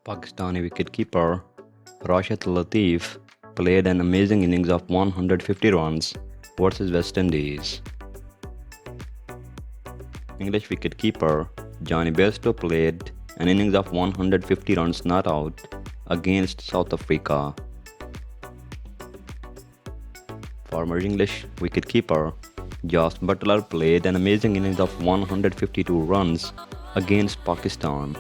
Pakistani wicketkeeper Rashid Latif played an amazing innings of 150 runs versus West Indies. English wicketkeeper Johnny Bairstow played an innings of 150 runs not out against South Africa. Former English wicketkeeper Josh Butler played an amazing innings of 152 runs against Pakistan.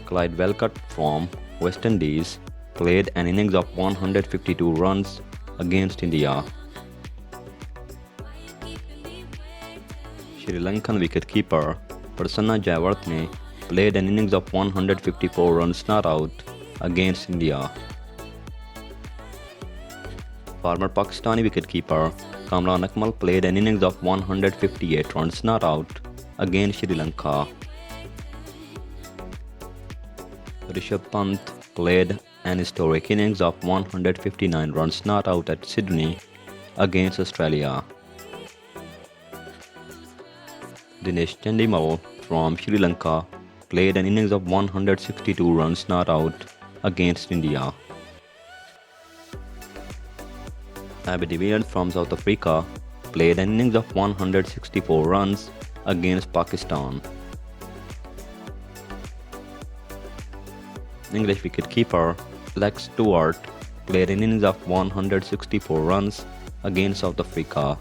Clyde Welcott from West Indies played an innings of 152 runs against India. Sri Lankan wicketkeeper Prasanna Jayawardene played an innings of 154 runs not out against India. Former Pakistani wicketkeeper Kamran Akmal played an innings of 158 runs not out against Sri Lanka. Rishabh Pant played an historic innings of 159 runs not out at Sydney against Australia. Dinesh Chandimal from Sri Lanka played an innings of 162 runs not out against India. Abby de Villiers from South Africa played an innings of 164 runs against Pakistan. English wicketkeeper Alex Stewart played an innings of 164 runs against South Africa.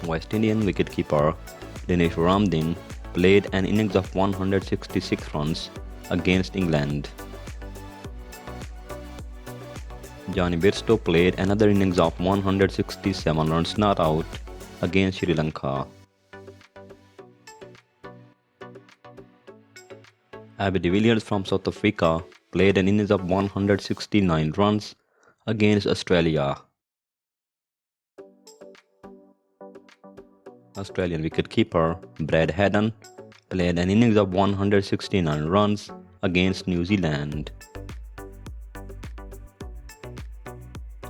West Indian wicketkeeper Dinesh Ramdin played an innings of 166 runs against England. Johnny Bairstow played another innings of 167 runs not out against Sri Lanka. Abby de Villiers from South Africa played an innings of 169 runs against Australia. Australian wicketkeeper Brad Haddon played an innings of 169 runs against New Zealand.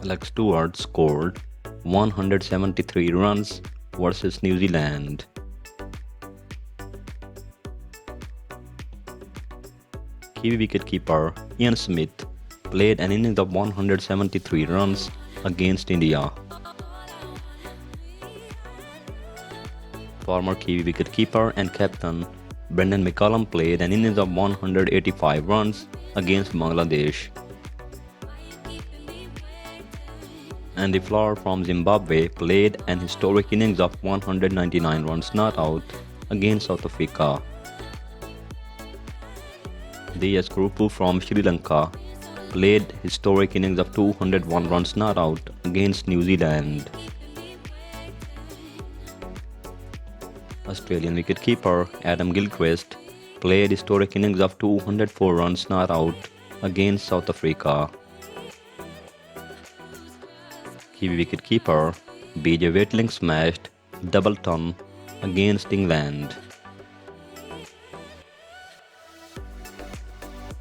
Alex Stewart scored 173 runs versus New Zealand. Kiwi wicketkeeper Ian Smith played an innings of 173 runs against India. Former Kiwi wicketkeeper and captain Brendan McCullum played an innings of 185 runs against Bangladesh. Andy Flower from Zimbabwe played an historic innings of 199 runs not out against South Africa. D.S. Kurupu from Sri Lanka played historic innings of 201 runs not out against New Zealand. Australian wicketkeeper Adam Gilchrist played historic innings of 204 runs not out against South Africa. Kiwi wicketkeeper B.J. Waitling smashed double ton against England.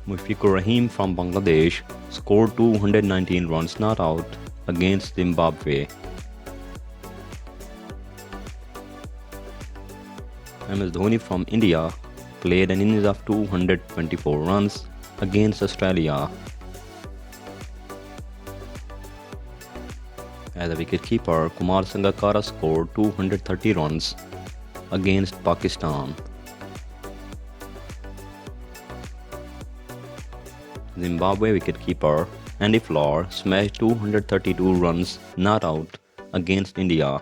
Mushfiqur Rahim from Bangladesh scored 219 runs not out against Zimbabwe. MS Dhoni from India played an innings of 224 runs against Australia. As a wicketkeeper, Kumar Sangakkara scored 230 runs against Pakistan. Zimbabwe wicketkeeper Andy Flower smashed 232 runs not out against India.